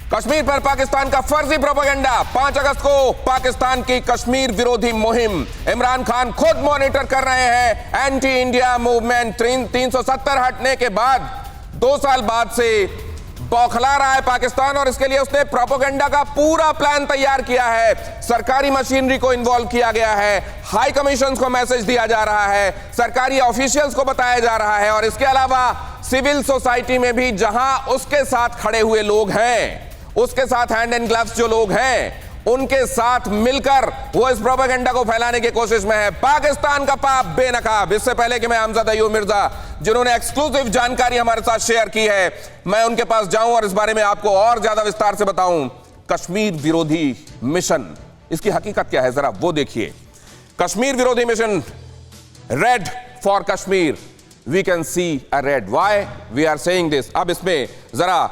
कश्मीर पर पाकिस्तान का फर्जी प्रोपेगेंडा। 5 अगस्त को पाकिस्तान की कश्मीर विरोधी मुहिम इमरान खान खुद मॉनिटर कर रहे हैं। एंटी इंडिया मूवमेंट 370 हटने के बाद 2 साल बाद से बौखला रहा है पाकिस्तान, और इसके लिए उसने प्रोपेगेंडा का पूरा प्लान तैयार किया है। सरकारी मशीनरी को इन्वॉल्व किया गया है, हाई कमीशन को मैसेज दिया जा रहा है, सरकारी ऑफिशियल्स को बताया जा रहा है, और इसके अलावा सिविल सोसाइटी में भी जहां उसके साथ खड़े हुए लोग हैं, उसके साथ हैंड एंड ग्लव्स जो लोग हैं, उनके साथ मिलकर वो इस प्रोपेगेंडा को फैलाने की कोशिश में है। पाकिस्तान का पाप बेनकाब। इससे पहले कि मैं हमज़ा अय्यूब मिर्जा, जिन्होंने एक्सक्लूसिव जानकारी हमारे साथ शेयर की है, मैं उनके पास जाऊं और इस बारे में आपको और ज्यादा विस्तार से बताऊं, कश्मीर विरोधी मिशन, इसकी हकीकत क्या है जरा वो देखिए। कश्मीर विरोधी mission, red for Kashmir, we can see a red, why we are saying this. अब इसमें जरा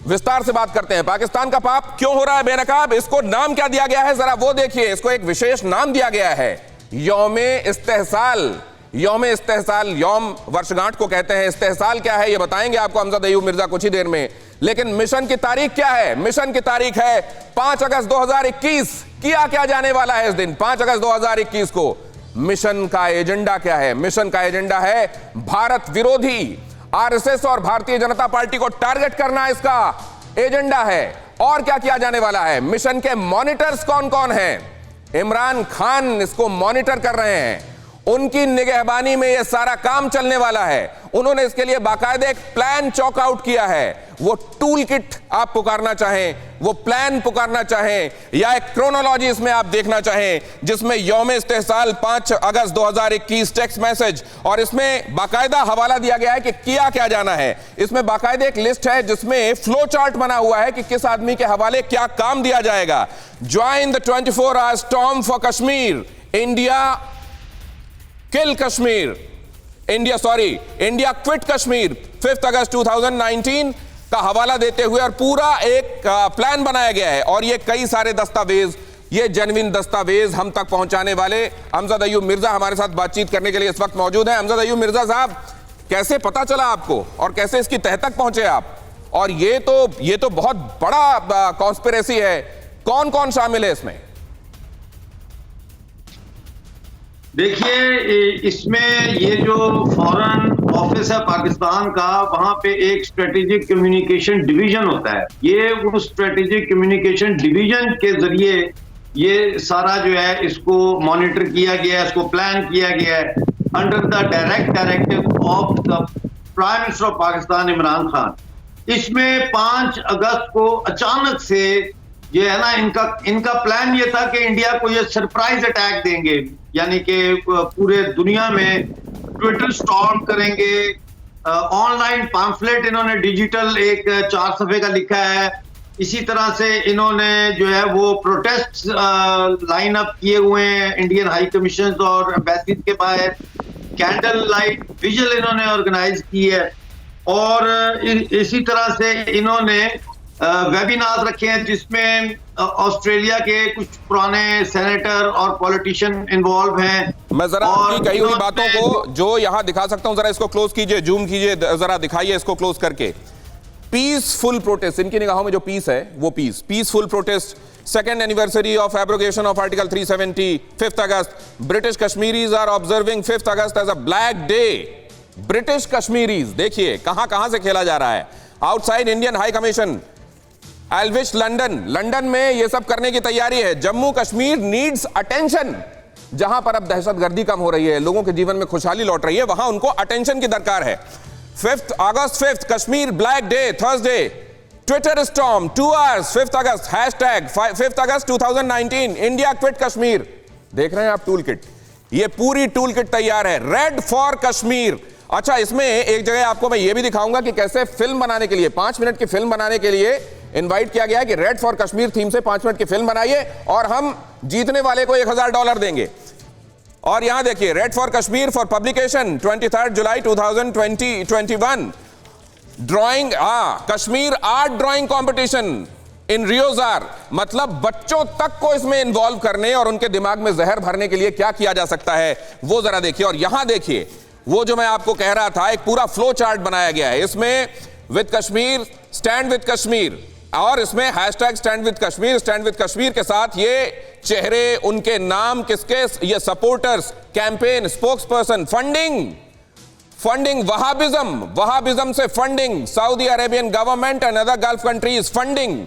विस्तार से बात करते हैं। पाकिस्तान का पाप क्यों हो रहा है बेनकाब, इसको नाम क्या दिया गया है जरा वो देखिए। इसको एक विशेष नाम दिया गया है, यौमे इस्तेहसाल। यौमे इस्तेहसाल, यौम वर्षगांठ को कहते हैं। इस्तेहसाल क्या है ये बताएंगे आपको हमज़ा अय्यूब मिर्जा कुछ ही देर में। लेकिन मिशन की तारीख क्या है? मिशन की तारीख है 5 अगस्त 2021। किया क्या जाने वाला है इस दिन 5 अगस्त 2021 को? मिशन का एजेंडा क्या है? मिशन का एजेंडा है भारत विरोधी, आरएसएस और भारतीय जनता पार्टी को टारगेट करना इसका एजेंडा है। और क्या किया जाने वाला है? मिशन के मॉनिटर्स कौन कौन हैं? इमरान खान इसको मॉनिटर कर रहे हैं, उनकी निगहबानी में यह सारा काम चलने वाला है। उन्होंने इसके लिए बाकायदे एक प्लान चॉक आउट किया है। वो टूल किट आप पुकारना चाहें, वो प्लान पुकारना चाहें, या एक क्रोनोलॉजी इसमें आप देखना चाहें, जिसमें यौम इस्तेहसाल 5 अगस्त 2021 टेक्स्ट मैसेज, और इसमें बाकायदा हवाला दिया गया है कि किया क्या जाना है। इसमें बाकायदे एक लिस्ट है जिसमें फ्लो चार्ट बना हुआ है कि किस आदमी के हवाले क्या काम दिया जाएगा। Join the 24 hour storm for Kashmir, India kill Kashmir, India quit Kashmir, 5 अगस्त 2019 का हवाला देते हुए, और पूरा एक प्लान बनाया गया है। और ये कई सारे दस्तावेज, ये जेन्युइन दस्तावेज हम तक पहुंचाने वाले हमज़ा अय्यूब मिर्जा हमारे साथ बातचीत करने के लिए इस वक्त मौजूद हैं। हमज़ा अय्यूब मिर्जा साहब, कैसे पता चला आपको और कैसे इसकी तह तक पहुंचे आप? और ये तो बहुत बड़ा कॉन्स्पिरेसी है, कौन कौन शामिल है इसमें? देखिए, इसमें ये जो फॉरेन ऑफिस है पाकिस्तान का, वहां पे एक स्ट्रेटेजिक कम्युनिकेशन डिवीजन होता है। ये उस स्ट्रेटेजिक कम्युनिकेशन डिवीजन के जरिए ये सारा जो है इसको मॉनिटर किया गया है, इसको प्लान किया गया है under the direct directive of the prime minister of Pakistan Imran Khan. इसमें 5 अगस्त को अचानक से ये है ना, इनका प्लान ये था कि इंडिया को ये सरप्राइज अटैक देंगे, यानी कि पूरे दुनिया में ट्विटर स्टॉर्म करेंगे। ऑनलाइन पैम्फलेट इन्होंने डिजिटल एक 4 सफे का लिखा है। इसी तरह से इन्होंने जो है वो प्रोटेस्ट लाइन अप किए हुए हैं इंडियन हाई कमीशन और एम्बेसीज के बाहर। कैंडल लाइट विजिल इन्होंने ऑर्गेनाइज की है, और इसी तरह से इन्होंने वेबिनार रखे हैं जिसमें ऑस्ट्रेलिया के कुछ पुराने सेनेटर और पॉलिटिशियन इन्वॉल्व हैं। मैं जरा उनकी कही हुई बातों को जो यहां दिखा सकता हूं, जरा इसको क्लोज कीजिए, जूम कीजिए, जरा दिखाइए इसको क्लोज करके। पीसफुल प्रोटेस्ट, इनकी निगाहों में जो पीस है वो peaceful protest, 2nd anniversary of abrogation of article 370, 5 August, British Kashmiris are observing 5 August as a black day. British Kashmiris, देखिए कहां कहां से खेला जा रहा है। Outside Indian high commission, Aldwych London में यह सब करने की तैयारी है। जम्मू कश्मीर नीड्स अटेंशन, जहां पर अब दहशतगर्दी कम हो रही है, लोगों के जीवन में खुशहाली लौट रही है, वहां उनको अटेंशन की दरकार है। 5 अगस्त 5 Kashmir black day, Thursday, Twitter storm 2 hours 5 अगस्त, हैशटैग 5 अगस्त 2019 इंडिया क्विट कश्मीर। देख रहे हैं आप टूल किट, ये पूरी टूल किट तैयार है, रेड फॉर कश्मीर। अच्छा, इसमें एक जगह आपको मैं ये भी दिखाऊंगा कि कैसे फिल्म बनाने के लिए, 5 मिनट की फिल्म बनाने के लिए इनवाइट किया गया है कि रेड फॉर कश्मीर थीम से 5 मिनट की फिल्म बनाइए और हम जीतने वाले को $1000 देंगे। और यहां देखिए, read for Kashmir for publication 23 July 2021, drawing, Kashmir art drawing competition in रियोजार, मतलब बच्चों तक को इसमें इन्वॉल्व करने और उनके दिमाग में जहर भरने के लिए क्या किया जा सकता है वो जरा देखिए। और यहां देखिए, वो जो मैं आपको कह रहा था, एक पूरा फ्लो चार्ट बनाया गया है। इसमें with Kashmir, stand with Kashmir, और इसमें हैशटैग स्टैंड विद कश्मीर के साथ ये चेहरे, उनके नाम, किसके, ये supporters, campaign, spokesperson, funding Wahhabism से funding, Saudi Arabian government and other gulf countries funding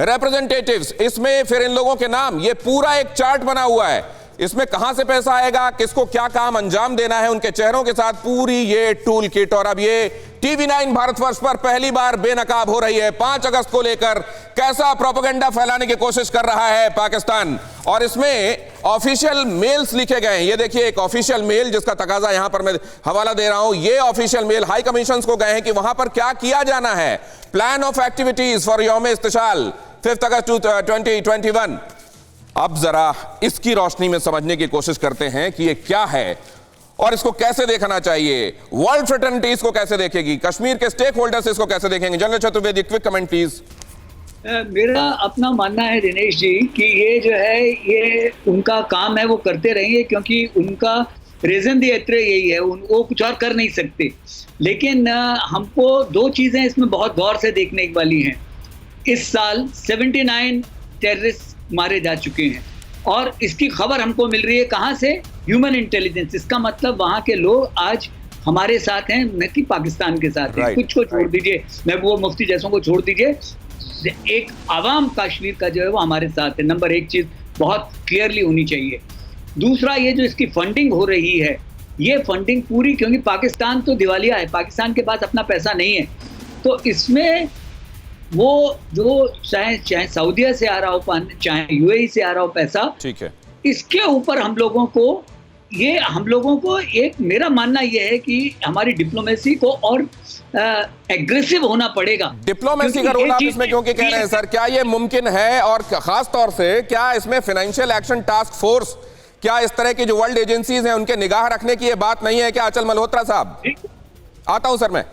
representatives, इसमें फिर इन लोगों के नाम, ये पूरा एक चार्ट बना हुआ है। इसमें कहां से पैसा आएगा, किसको क्या काम अंजाम देना है, उनके चेहरों के साथ पूरी ये टूल किट। और अब ये टीवी9 भारतवर्ष पर पहली बार बेनकाब हो रही है। 5 अगस्त को लेकर कैसा प्रोपेगेंडा फैलाने की कोशिश कर रहा है पाकिस्तान, और इसमें ऑफिशियल मेल्स लिखे गए हैं। ये देखिए एक ऑफिशियल मेल जिसका तकाजा यहां पर मैं हवाला दे रहा हूं। ये ऑफिशियल मेल हाई कमीशन को गए हैं कि वहां पर क्या किया जाना है, प्लान ऑफ एक्टिविटीज फॉर यौम इस्तिशाल 5 अगस्त 2021। अब जरा इसकी रोशनी में समझने की कोशिश करते हैं कि ये क्या है और इसको कैसे देखना चाहिए। वर्ल्ड फ्रेटर्निटी इसको कैसे देखेगी, कश्मीर के स्टेक होल्डर्स इसको कैसे देखेंगे। General Chaturvedi, quick comment please. मेरा अपना मानना है दिनेश जी कि ये जो है ये उनका काम है, वो करते रहेंगे क्योंकि उनका रीजन दी यात्रा यही है, वो कुछ और कर नहीं सकते। लेकिन हमको 2 चीजें इसमें बहुत गौर से देखने वाली हैं। इस साल 79 टेररिस्ट मारे जा चुके हैं और इसकी खबर हमको मिल रही है कहां से, ह्यूमन इंटेलिजेंस। इसका मतलब वहां के लोग आज हमारे साथ हैं, न कि पाकिस्तान के साथ हैं। कुछ को छोड़ दीजिए, महबूबा मुफ्ती जैसों को छोड़ दीजिए, एक आवाम कश्मीर का जो है वो हमारे साथ है। नंबर 1 चीज बहुत क्लियरली होनी चाहिए। दूसरा, ये जो इसकी फंडिंग हो रही है, ये फंडिंग पूरी, क्योंकि पाकिस्तान तो दिवालिया है, पाकिस्तान के पास अपना पैसा नहीं है, तो इसमें वो जो चाहे सऊदीया से आ रहा हो, चाहे यूएई से आ रहा हो पैसा, ठीक है, इसके ऊपर हम लोगों को एक, मेरा मानना यह है कि हमारी डिप्लोमेसी को और एग्रेसिव होना पड़ेगा। डिप्लोमेसी का रोल आप इसमें क्योंकि कह रहे हैं सर, क्या ये मुमकिन है, और खास तौर से क्या इसमें फाइनेंशियल एक्शन टास्क फोर्स, क्या इस तरह की जो वर्ल्ड एजेंसीज हैं उनके निगाह रखने की ये बात नहीं है क्या? अचल मल्होत्रा साहब, आता हूं सर मैं।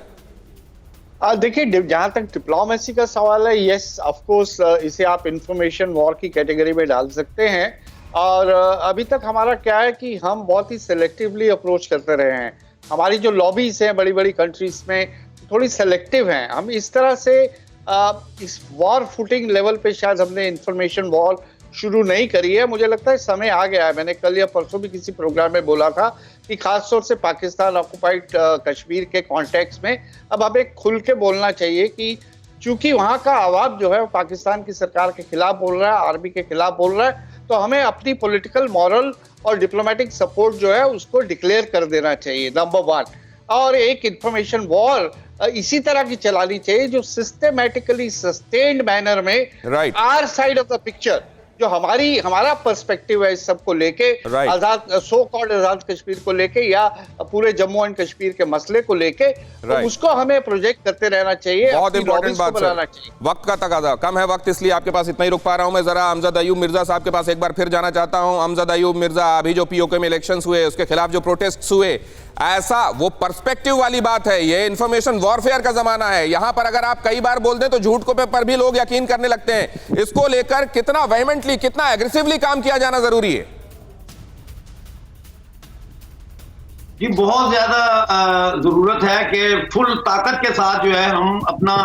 देखिए, जहां तक डिप्लोमेसी का सवाल है, यस ऑफ कोर्स इसे आप इंफॉर्मेशन वॉर की कैटेगरी में डाल सकते हैं। और अभी तक हमारा क्या है कि हम बहुत ही सिलेक्टिवली अप्रोच करते रहे हैं। हमारी जो लॉबीज हैं बड़ी बड़ी कंट्रीज में थोड़ी सेलेक्टिव हैं। हम इस तरह से इस वॉर फुटिंग लेवल पे शायद हमने इंफॉर्मेशन वॉर शुरू नहीं करी है। मुझे लगता है समय आ गया है। मैंने कल या परसों भी किसी प्रोग्राम में बोला था कि खासतौर से पाकिस्तान ऑक्युपाइड कश्मीर के कॉन्टेक्स्ट में अब हमें खुल के बोलना चाहिए कि चूंकि वहाँ का आवाम जो है पाकिस्तान की सरकार के खिलाफ बोल रहा है, आर्मी के खिलाफ बोल रहा है, तो हमें अपनी पॉलिटिकल, मॉरल और डिप्लोमेटिक सपोर्ट जो है उसको डिक्लेयर कर देना चाहिए, नंबर 1। और एक इंफॉर्मेशन वॉर इसी तरह की चलानी चाहिए जो सिस्टेमेटिकली सस्टेन्ड मैनर में our side of the picture, जो हमारा पर्सपेक्टिव है इस सब को लेके, आजाद सो कॉल्ड आजाद कश्मीर को लेके या पूरे जम्मू एंड कश्मीर के मसले को लेके, तो उसको हमें प्रोजेक्ट करते रहना चाहिए। बहुत इंपॉर्टेंट बात सर, वक्त का तकाजा कम है, वक्त इसलिए आपके पास इतना ही रुक पा रहा हूं। मैं जरा अमजद अयूब मिर्जा साहब के पास एक बार फिर जाना चाहता हूं। अमजद अयूब मिर्जा, अभी जो पीओके में इलेक्शंस हुए उसके खिलाफ जो प्रोटेस्ट हुए, ऐसा वो पर्सपेक्टिव वाली बात है, ये इंफॉर्मेशन वॉरफेयर का जमाना है। यहां पर अगर आप कई बार बोल दें तो झूठ को पर भी लोग यकीन करने लगते हैं। इसको लेकर कितना वेहेमेंटली, कितना एग्रेसिवली काम किया जाना जरूरी है? जी, बहुत ज्यादा जरूरत है कि फुल ताकत के साथ जो है हम अपना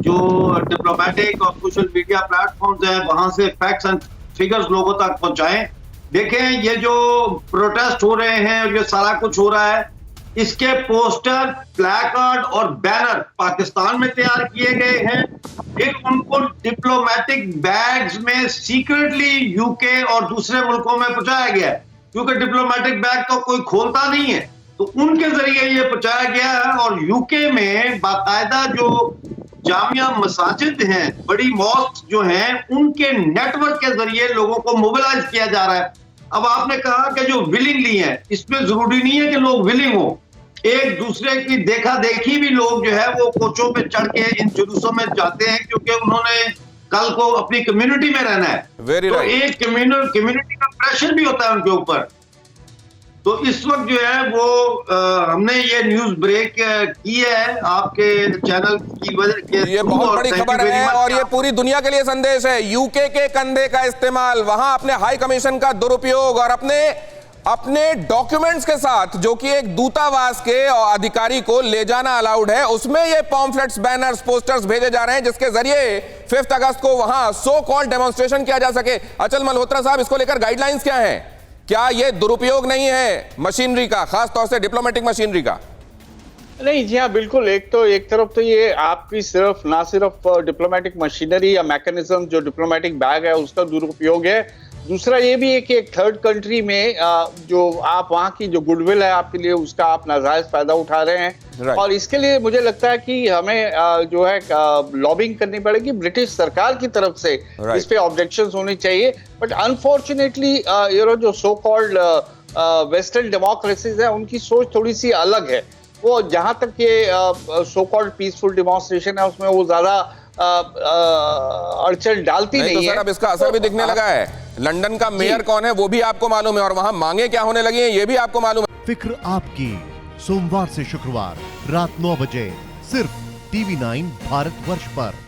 जो डिप्लोमेटिक और सोशल मीडिया प्लेटफॉर्म्स हैं वहां से फैक्ट्स एंड फिगर्स लोगों तक पहुंचाएं। देखें, ये जो प्रोटेस्ट हो रहे हैं और ये सारा कुछ हो रहा है, इसके पोस्टर, प्लैकार्ड और बैनर पाकिस्तान में तैयार किए गए हैं, फिर उनको डिप्लोमेटिक बैग्स में सीक्रेटली यूके और दूसरे मुल्कों में पहुंचाया गया है, क्योंकि डिप्लोमेटिक बैग तो कोई खोलता नहीं है, तो उनके जरिए ये पहुंचाया गया है। और यूके में बाकायदा जो जामिया मसाजिद हैं, बड़ी मॉस्क जो हैं, उनके नेटवर्क के जरिए लोगों को मोबिलाइज किया जा रहा है। अब आपने कहा कि जो विलिंगली है, इसमें जरूरी नहीं है कि लोग विलिंग हो, एक दूसरे की देखा देखी भी लोग जो है वो कोचों पे चढ़ के इन जुलूसों में जाते हैं, क्योंकि उन्होंने कल को अपनी कम्युनिटी में रहना है। तो एक कम्युनिटी का प्रेशर भी होता है उनके ऊपर। तो इस वक्त जो है वो हमने ये न्यूज ब्रेक की है आपके चैनल की वजह से। ये बहुत बड़ी खबर है और ये पूरी दुनिया के लिए संदेश है। यूके के कंधे का इस्तेमाल, वहां अपने हाई कमीशन का दुरुपयोग और अपने अपने डॉक्यूमेंट्स के साथ, जो कि एक दूतावास के अधिकारी को ले जाना अलाउड है, उसमें ये पॉम्फलेट्स, बैनर्स, पोस्टर्स भेजे जा रहे हैं जिसके जरिए 5 अगस्त को वहां सो कॉल्ड डेमोन्स्ट्रेशन किया जा सके। अचल मल्होत्रा साहब, इसको लेकर गाइडलाइंस क्या है? क्या ये दुरुपयोग नहीं है मशीनरी का, खासतौर से डिप्लोमेटिक मशीनरी का? नहीं जी हाँ, बिल्कुल। एक तरफ तो ये आपकी ना सिर्फ डिप्लोमेटिक मशीनरी या मैकेनिज्म जो डिप्लोमेटिक बैग है उसका दुरुपयोग है, दूसरा ये भी है कि एक थर्ड कंट्री में जो आप वहाँ की जो गुडविल है आपके लिए, उसका आप नाजायज फायदा उठा रहे हैं। और इसके लिए मुझे लगता है कि हमें जो है लॉबिंग करनी पड़ेगी ब्रिटिश सरकार की तरफ से, इस पे ऑब्जेक्शंस होनी चाहिए। बट अनफॉर्चुनेटली जो सो कॉल्ड वेस्टर्न डेमोक्रेसीज है उनकी सोच थोड़ी सी अलग है। वो जहां तक ये सो कॉल्ड पीसफुल डेमोन्स्ट्रेशन है उसमें वो ज्यादा अड़चन डालती नहीं तो है। सर, अब इसका असर भी दिखने लगा है। लंदन का मेयर कौन है वो भी आपको मालूम है, और वहां मांगे क्या होने लगी हैं ये भी आपको मालूम है। फिक्र आपकी, सोमवार से शुक्रवार रात 9 बजे सिर्फ TV9 भारतवर्ष पर।